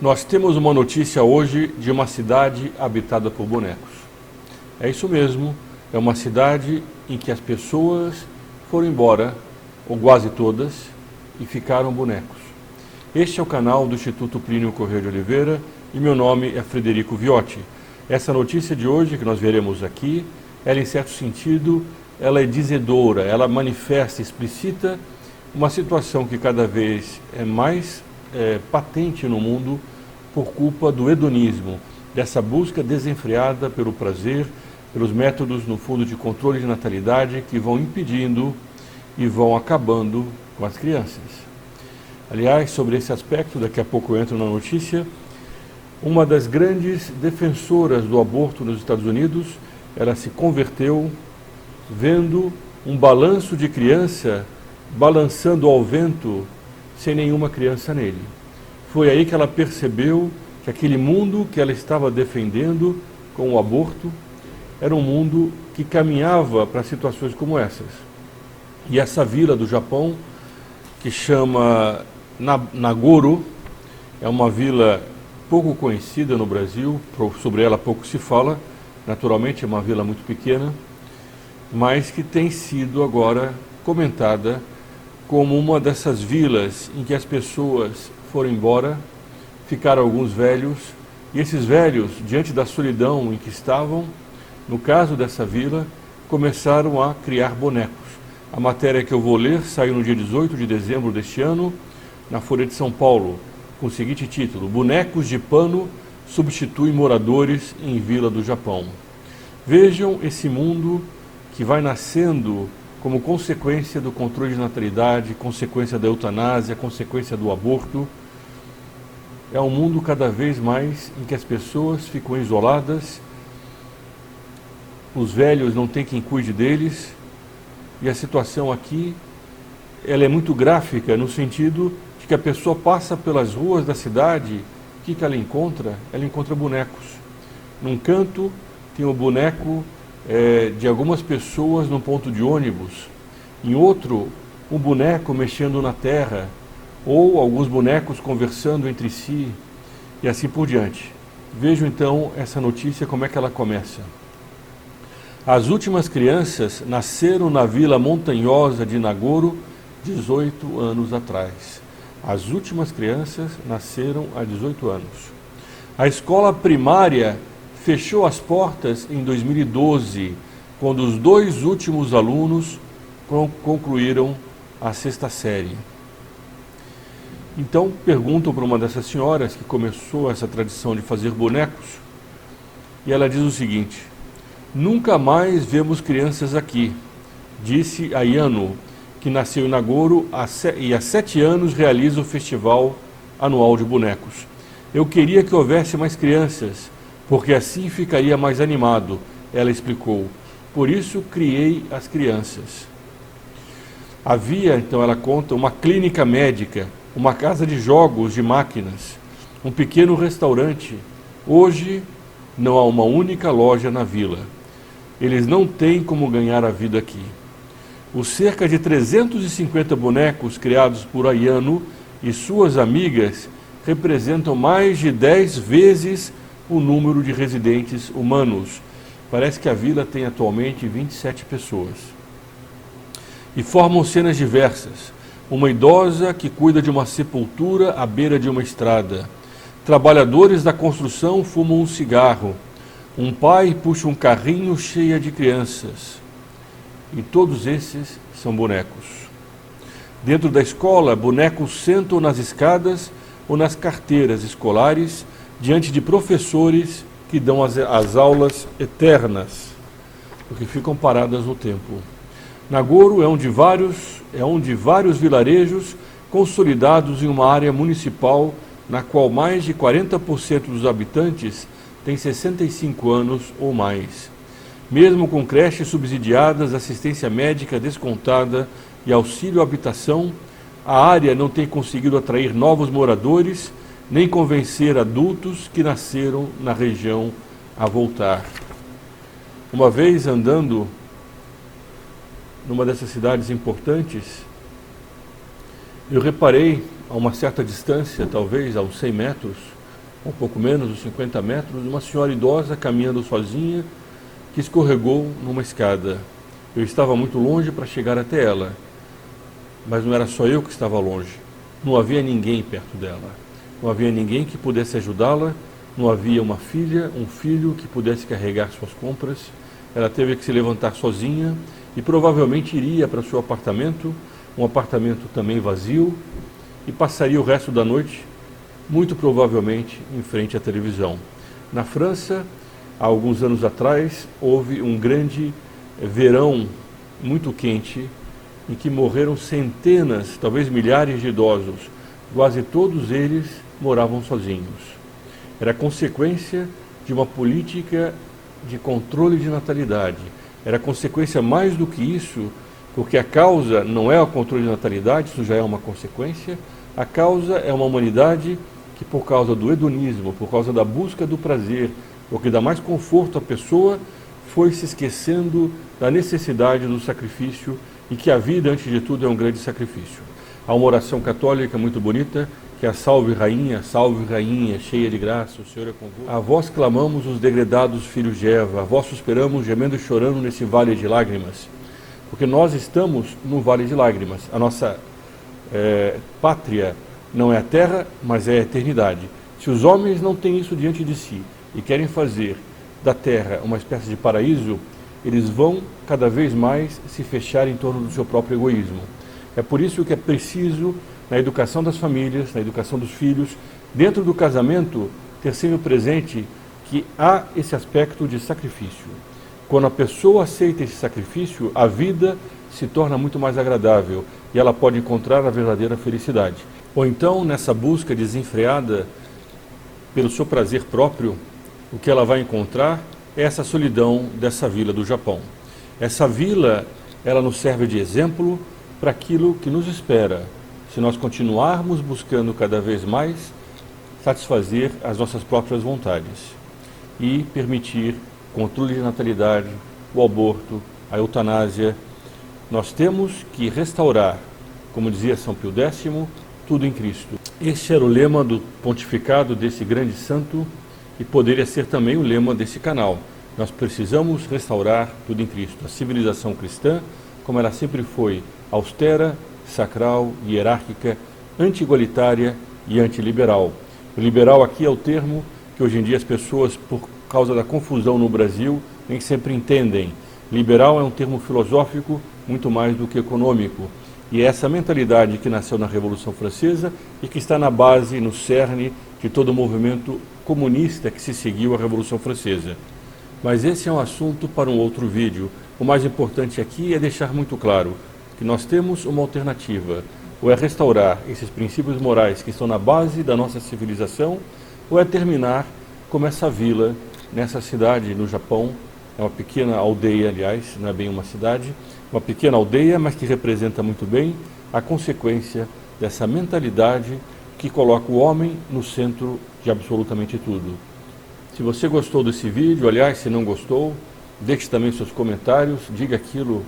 Nós temos uma notícia hoje de uma cidade habitada por bonecos. É isso mesmo, é uma cidade em que as pessoas foram embora, ou quase todas, e ficaram bonecos. Este é o canal do Instituto Plínio Corrêa de Oliveira e meu nome é Frederico Viotti. Essa notícia de hoje que nós veremos aqui, ela em certo sentido, ela é dizedora, ela manifesta, explicita uma situação que cada vez é mais patente no mundo por culpa do hedonismo, dessa busca desenfreada pelo prazer, pelos métodos, no fundo, de controle de natalidade que vão impedindo e vão acabando com as crianças. Aliás, sobre esse aspecto, daqui a pouco eu entro na notícia, uma das grandes defensoras do aborto nos Estados Unidos, ela se converteu vendo um balanço de criança balançando ao vento sem nenhuma criança nele. Foi aí que ela percebeu que aquele mundo que ela estava defendendo com o aborto era um mundo que caminhava para situações como essas. E essa vila do Japão, que chama Nagoro, é uma vila pouco conhecida no Brasil, sobre ela pouco se fala, naturalmente é uma vila muito pequena, mas que tem sido agora comentada como uma dessas vilas em que as pessoas foram embora, ficaram alguns velhos, e esses velhos, diante da solidão em que estavam, no caso dessa vila, começaram a criar bonecos. A matéria que eu vou ler saiu no dia 18 de dezembro deste ano, na Folha de São Paulo, com o seguinte título: Bonecos de pano substituem moradores em vila do Japão. Vejam esse mundo que vai nascendo como consequência do controle de natalidade, consequência da eutanásia, consequência do aborto. É um mundo cada vez mais em que as pessoas ficam isoladas, os velhos não têm quem cuide deles, e a situação aqui ela é muito gráfica no sentido de que a pessoa passa pelas ruas da cidade, o que ela encontra? Ela encontra bonecos. Num canto tem o boneco de algumas pessoas num ponto de ônibus, em outro um boneco mexendo na terra, ou alguns bonecos conversando entre si, e assim por diante. Vejam então essa notícia, como é que ela começa. As últimas crianças nasceram na vila montanhosa de Nagoro 18 anos atrás. As últimas crianças nasceram há 18 anos. A escola primária fechou as portas em 2012, quando os 2 últimos alunos concluíram a 6ª série. Então perguntam para uma dessas senhoras que começou essa tradição de fazer bonecos, e ela diz o seguinte: nunca mais vemos crianças aqui, disse a Yano, que nasceu em Nagoro e há 7 anos realiza o festival anual de bonecos. Eu queria que houvesse mais crianças, porque assim ficaria mais animado, ela explicou. Por isso criei as crianças. Havia, então ela conta, uma clínica médica, uma casa de jogos de máquinas, um pequeno restaurante. Hoje não há uma única loja na vila. Eles não têm como ganhar a vida aqui. Os cerca de 350 bonecos criados por Ayano e suas amigas representam mais de 10 vezes o número de residentes humanos. Parece que a vila tem atualmente 27 pessoas. E formam cenas diversas. Uma idosa que cuida de uma sepultura à beira de uma estrada. Trabalhadores da construção fumam um cigarro. Um pai puxa um carrinho cheio de crianças. E todos esses são bonecos. Dentro da escola, bonecos sentam nas escadas ou nas carteiras escolares diante de professores que dão as aulas eternas, porque ficam paradas no tempo. Nagoro é um de vários vilarejos consolidados em uma área municipal na qual mais de 40% dos habitantes têm 65 anos ou mais. Mesmo com creches subsidiadas, assistência médica descontada e auxílio habitação, a área não tem conseguido atrair novos moradores, nem convencer adultos que nasceram na região a voltar. Uma vez andando numa dessas cidades importantes, eu reparei, a uma certa distância, talvez a uns 100 metros, um pouco menos, uns 50 metros, uma senhora idosa caminhando sozinha, que escorregou numa escada. Eu estava muito longe para chegar até ela, mas não era só eu que estava longe. Não havia ninguém perto dela. Não havia ninguém que pudesse ajudá-la. Não havia uma filha, um filho que pudesse carregar suas compras. Ela teve que se levantar sozinha e provavelmente iria para seu apartamento, um apartamento também vazio, e passaria o resto da noite, muito provavelmente, em frente à televisão. Na França, há alguns anos atrás, houve um grande verão muito quente, em que morreram centenas, talvez milhares de idosos. Quase todos eles moravam sozinhos. Era consequência de uma política de controle de natalidade. Era consequência mais do que isso, porque a causa não é o controle de natalidade, isso já é uma consequência. A causa é uma humanidade que, por causa do hedonismo, por causa da busca do prazer, o que dá mais conforto à pessoa, foi se esquecendo da necessidade do sacrifício e que a vida, antes de tudo, é um grande sacrifício. Há uma oração católica muito bonita, que é a salve rainha, cheia de graça, o Senhor é convosco. A vós clamamos os degredados filhos de Eva, a vós suspiramos, gemendo e chorando nesse vale de lágrimas. Porque nós estamos no vale de lágrimas. A nossa pátria não é a terra, mas é a eternidade. Se os homens não têm isso diante de si e querem fazer da terra uma espécie de paraíso, eles vão cada vez mais se fechar em torno do seu próprio egoísmo. É por isso que é preciso, na educação das famílias, na educação dos filhos, dentro do casamento, ter sempre presente que há esse aspecto de sacrifício. Quando a pessoa aceita esse sacrifício, a vida se torna muito mais agradável e ela pode encontrar a verdadeira felicidade. Ou então, nessa busca desenfreada pelo seu prazer próprio, o que ela vai encontrar é essa solidão dessa vila do Japão. Essa vila, ela nos serve de exemplo para aquilo que nos espera, se nós continuarmos buscando cada vez mais satisfazer as nossas próprias vontades e permitir controle de natalidade, o aborto, a eutanásia. Nós temos que restaurar, como dizia São Pio X, tudo em Cristo. Este era o lema do pontificado desse grande santo e poderia ser também o lema desse canal. Nós precisamos restaurar tudo em Cristo. A civilização cristã, como ela sempre foi, austera, sacral, hierárquica, anti-igualitária e antiliberal. O liberal aqui é o termo que hoje em dia as pessoas, por causa da confusão no Brasil, nem sempre entendem. Liberal é um termo filosófico muito mais do que econômico. E é essa mentalidade que nasceu na Revolução Francesa e que está na base, no cerne de todo o movimento comunista que se seguiu à Revolução Francesa. Mas esse é um assunto para um outro vídeo. O mais importante aqui é deixar muito claro que nós temos uma alternativa. Ou é restaurar esses princípios morais que estão na base da nossa civilização, ou é terminar como essa vila, nessa cidade no Japão. É uma pequena aldeia, aliás, não é bem uma cidade, uma pequena aldeia, mas que representa muito bem a consequência dessa mentalidade que coloca o homem no centro de absolutamente tudo. Se você gostou desse vídeo, aliás, se não gostou, deixe também seus comentários, diga aquilo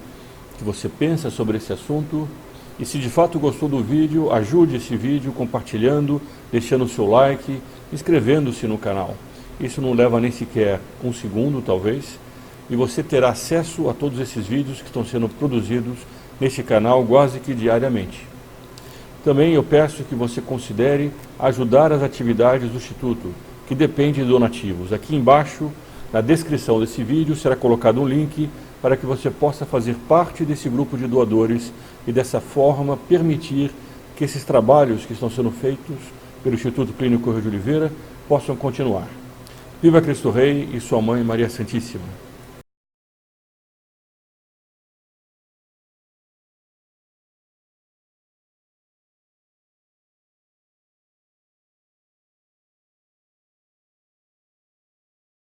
que você pensa sobre esse assunto. E se de fato gostou do vídeo, ajude esse vídeo compartilhando, deixando o seu like, inscrevendo-se no canal. Isso não leva nem sequer um segundo, talvez, e você terá acesso a todos esses vídeos que estão sendo produzidos neste canal quase que diariamente. Também eu peço que você considere ajudar as atividades do Instituto, que depende de donativos. Aqui embaixo, na descrição desse vídeo, será colocado um link para que você possa fazer parte desse grupo de doadores e dessa forma permitir que esses trabalhos que estão sendo feitos pelo Instituto Clínico Correia de Oliveira possam continuar. Viva Cristo Rei e sua Mãe Maria Santíssima!